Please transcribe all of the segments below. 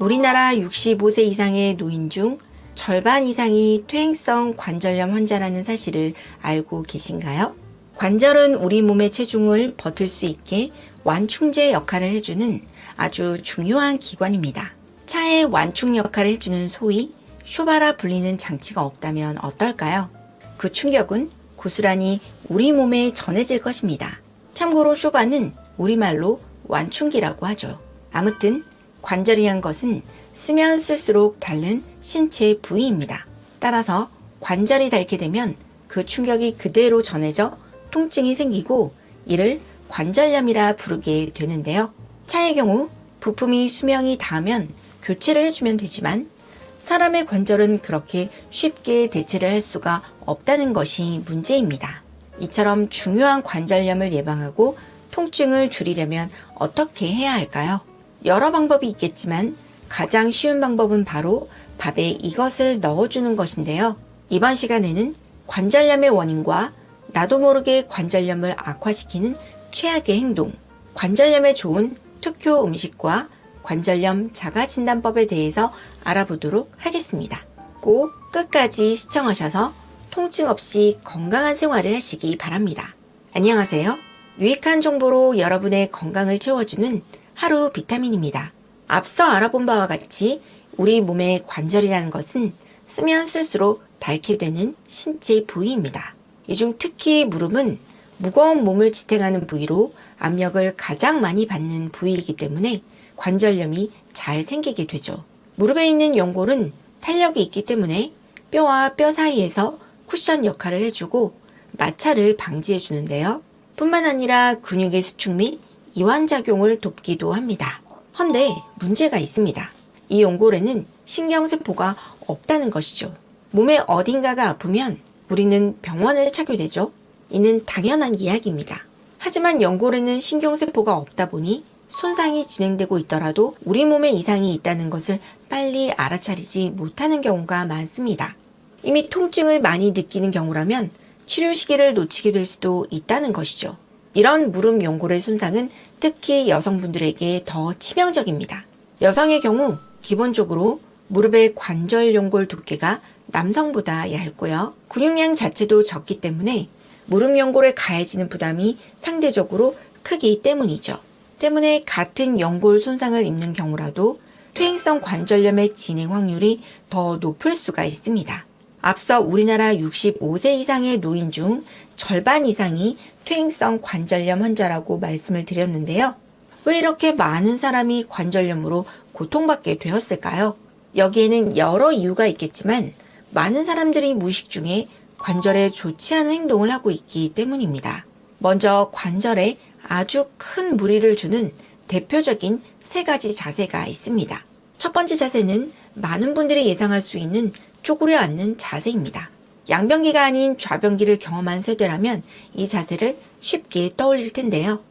우리나라 65세 이상의 노인 중 절반 이상이 퇴행성 관절염 환자라는 사실을 알고 계신가요? 관절은 우리 몸의 체중을 버틸 수 있게 완충제 역할을 해주는 아주 중요한 기관입니다. 차의 완충 역할을 해주는 소위 쇼바라 불리는 장치가 없다면 어떨까요? 그 충격은 고스란히 우리 몸에 전해질 것입니다. 참고로 쇼바는 우리말로 완충기라고 하죠. 아무튼 관절이란 것은 쓰면 쓸수록 닳는 신체 부위입니다. 따라서 관절이 닳게 되면 그 충격이 그대로 전해져 통증이 생기고 이를 관절염이라 부르게 되는데요. 차의 경우 부품이 수명이 닿으면 교체를 해주면 되지만 사람의 관절은 그렇게 쉽게 대체를 할 수가 없다는 것이 문제입니다. 이처럼 중요한 관절염을 예방하고 통증을 줄이려면 어떻게 해야 할까요? 여러 방법이 있겠지만 가장 쉬운 방법은 바로 밥에 이것을 넣어주는 것인데요. 이번 시간에는 관절염의 원인과 나도 모르게 관절염을 악화시키는 최악의 행동, 관절염에 좋은 특효 음식과 관절염 자가진단법에 대해서 알아보도록 하겠습니다. 꼭 끝까지 시청하셔서 통증 없이 건강한 생활을 하시기 바랍니다. 안녕하세요. 유익한 정보로 여러분의 건강을 채워주는 하루 비타민입니다. 앞서 알아본 바와 같이 우리 몸의 관절이라는 것은 쓰면 쓸수록 닳게 되는 신체 부위입니다. 이 중 특히 무릎은 무거운 몸을 지탱하는 부위로 압력을 가장 많이 받는 부위이기 때문에 관절염이 잘 생기게 되죠. 무릎에 있는 연골은 탄력이 있기 때문에 뼈와 뼈 사이에서 쿠션 역할을 해주고 마찰을 방지해 주는데요. 뿐만 아니라 근육의 수축 및 이완작용을 돕기도 합니다. 헌데 문제가 있습니다. 이 연골에는 신경세포가 없다는 것이죠. 몸의 어딘가가 아프면 우리는 병원을 찾게 되죠. 이는 당연한 이야기입니다. 하지만 연골에는 신경세포가 없다 보니 손상이 진행되고 있더라도 우리 몸에 이상이 있다는 것을 빨리 알아차리지 못하는 경우가 많습니다. 이미 통증을 많이 느끼는 경우라면 치료 시기를 놓치게 될 수도 있다는 것이죠. 이런 무릎 연골의 손상은 특히 여성분들에게 더 치명적입니다. 여성의 경우 기본적으로 무릎의 관절 연골 두께가 남성보다 얇고요. 근육량 자체도 적기 때문에 무릎 연골에 가해지는 부담이 상대적으로 크기 때문이죠. 때문에 같은 연골 손상을 입는 경우라도 퇴행성 관절염의 진행 확률이 더 높을 수가 있습니다. 앞서 우리나라 65세 이상의 노인 중 절반 이상이 퇴행성 관절염 환자라고 말씀을 드렸는데요. 왜 이렇게 많은 사람이 관절염으로 고통받게 되었을까요? 여기에는 여러 이유가 있겠지만 많은 사람들이 무의식 중에 관절에 좋지 않은 행동을 하고 있기 때문입니다. 먼저 관절에 아주 큰 무리를 주는 대표적인 세 가지 자세가 있습니다. 첫 번째 자세는 많은 분들이 예상할 수 있는 쪼그려 앉는 자세입니다. 양변기가 아닌 좌변기를 경험한 세대라면 이 자세를 쉽게 떠올릴 텐데요.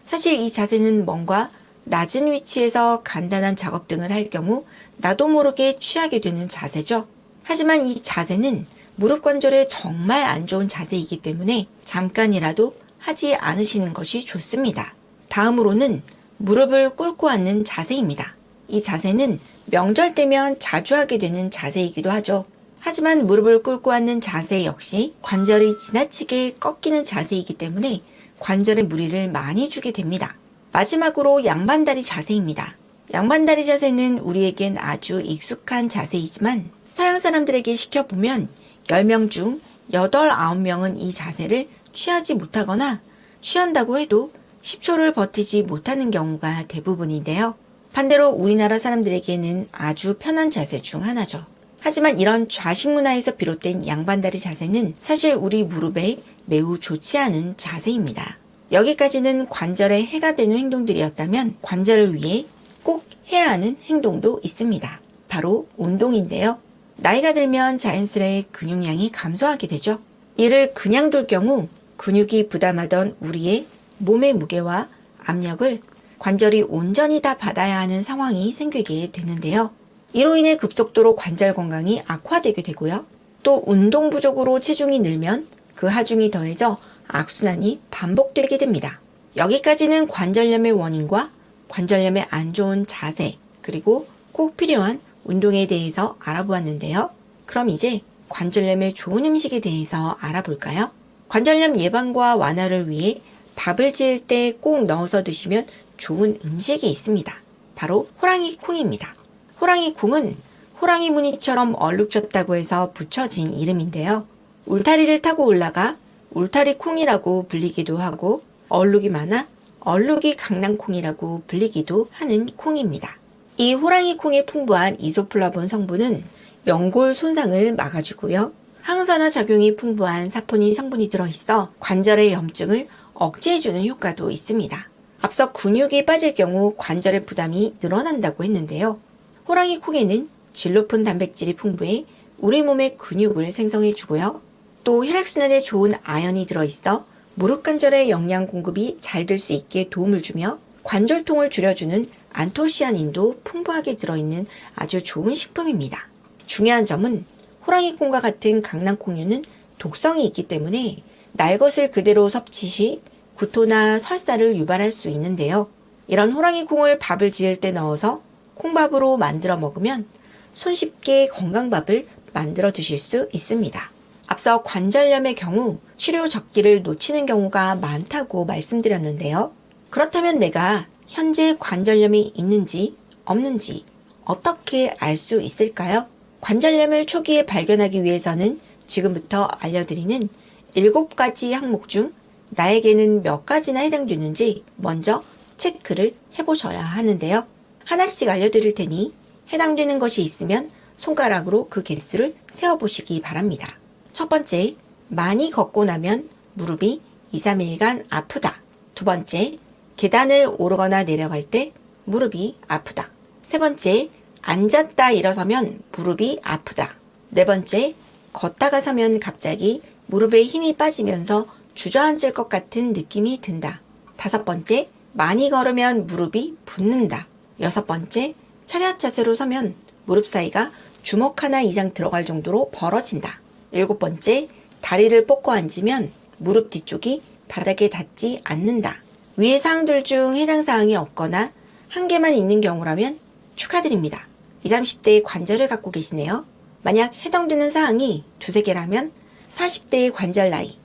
사실 이 자세는 뭔가 낮은 위치에서 간단한 작업 등을 할 경우 나도 모르게 취하게 되는 자세죠. 하지만 이 자세는 무릎 관절에 정말 안 좋은 자세이기 때문에 잠깐이라도 하지 않으시는 것이 좋습니다. 다음으로는 무릎을 꿇고 앉는 자세입니다. 이 자세는 명절 때면 자주 하게 되는 자세이기도 하죠. 하지만 무릎을 꿇고 앉는 자세 역시 관절이 지나치게 꺾이는 자세이기 때문에 관절에 무리를 많이 주게 됩니다. 마지막으로 양반다리 자세입니다. 양반다리 자세는 우리에겐 아주 익숙한 자세이지만 서양 사람들에게 시켜보면 10명 중 8, 9명은 이 자세를 취하지 못하거나 취한다고 해도 10초를 버티지 못하는 경우가 대부분인데요. 반대로 우리나라 사람들에게는 아주 편한 자세 중 하나죠. 하지만 이런 좌식 문화에서 비롯된 양반다리 자세는 사실 우리 무릎에 매우 좋지 않은 자세입니다. 여기까지는 관절에 해가 되는 행동들이었다면 관절을 위해 꼭 해야 하는 행동도 있습니다. 바로 운동인데요. 나이가 들면 자연스레 근육량이 감소하게 되죠. 이를 그냥 둘 경우 근육이 부담하던 우리의 몸의 무게와 압력을 관절이 온전히 다 받아야 하는 상황이 생기게 되는데요. 이로 인해 급속도로 관절 건강이 악화되게 되고요. 또 운동 부족으로 체중이 늘면 그 하중이 더해져 악순환이 반복되게 됩니다. 여기까지는 관절염의 원인과 관절염의 안 좋은 자세, 그리고 꼭 필요한 운동에 대해서 알아보았는데요. 그럼 이제 관절염에 좋은 음식에 대해서 알아볼까요? 관절염 예방과 완화를 위해 밥을 지을 때 꼭 넣어서 드시면 좋은 음식이 있습니다. 바로 호랑이 콩입니다. 호랑이 콩은 호랑이 무늬처럼 얼룩졌다고 해서 붙여진 이름인데요. 울타리를 타고 올라가 울타리 콩이라고 불리기도 하고 얼룩이 많아 얼룩이 강낭콩이라고 불리기도 하는 콩입니다. 이 호랑이 콩의 풍부한 이소플라본 성분은 연골 손상을 막아주고요. 항산화 작용이 풍부한 사포닌 성분이 들어있어 관절의 염증을 억제해주는 효과도 있습니다. 앞서 근육이 빠질 경우 관절의 부담이 늘어난다고 했는데요. 호랑이 콩에는 질로폰 단백질이 풍부해 우리 몸의 근육을 생성해주고요. 또 혈액순환에 좋은 아연이 들어있어 무릎 관절의 영양 공급이 잘 될 수 있게 도움을 주며 관절통을 줄여주는 안토시아닌도 풍부하게 들어있는 아주 좋은 식품입니다. 중요한 점은 호랑이 콩과 같은 강낭콩류는 독성이 있기 때문에 날 것을 그대로 섭취 시 구토나 설사를 유발할 수 있는데요. 이런 호랑이 콩을 밥을 지을 때 넣어서 콩밥으로 만들어 먹으면 손쉽게 건강밥을 만들어 드실 수 있습니다. 앞서 관절염의 경우 치료 적기를 놓치는 경우가 많다고 말씀드렸는데요. 그렇다면 내가 현재 관절염이 있는지 없는지 어떻게 알 수 있을까요? 관절염을 초기에 발견하기 위해서는 지금부터 알려드리는 7가지 항목 중 나에게는 몇 가지나 해당되는지 먼저 체크를 해보셔야 하는데요. 하나씩 알려드릴 테니 해당되는 것이 있으면 손가락으로 그 개수를 세어보시기 바랍니다. 첫 번째, 많이 걷고 나면 무릎이 2, 3일간 아프다. 두 번째, 계단을 오르거나 내려갈 때 무릎이 아프다. 세 번째, 앉았다 일어서면 무릎이 아프다. 네 번째, 걷다가 서면 갑자기 무릎에 힘이 빠지면서 주저앉을 것 같은 느낌이 든다. 다섯 번째, 많이 걸으면 무릎이 붓는다. 여섯 번째, 차렷 자세로 서면 무릎 사이가 주먹 하나 이상 들어갈 정도로 벌어진다. 일곱 번째, 다리를 뻗고 앉으면 무릎 뒤쪽이 바닥에 닿지 않는다. 위의 사항들 중 해당 사항이 없거나 한 개만 있는 경우라면 축하드립니다. 20, 30대의 관절을 갖고 계시네요. 만약 해당되는 사항이 두세 개라면 40대의 관절 나이,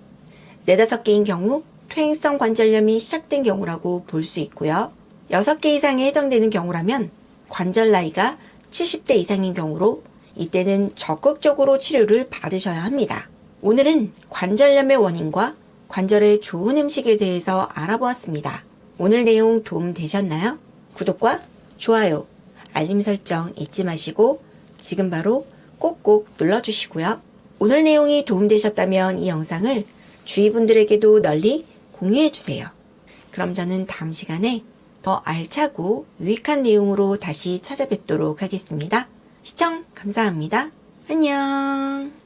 4, 5개인 경우 퇴행성 관절염이 시작된 경우라고 볼 수 있고요. 6개 이상에 해당되는 경우라면 관절 나이가 70대 이상인 경우로 이때는 적극적으로 치료를 받으셔야 합니다. 오늘은 관절염의 원인과 관절에 좋은 음식에 대해서 알아보았습니다. 오늘 내용 도움 되셨나요? 구독과 좋아요, 알림 설정 잊지 마시고 지금 바로 꼭꼭 눌러주시고요. 오늘 내용이 도움되셨다면 이 영상을 주위 분들에게도 널리 공유해주세요. 그럼 저는 다음 시간에 더 알차고 유익한 내용으로 다시 찾아뵙도록 하겠습니다. 시청 감사합니다. 안녕.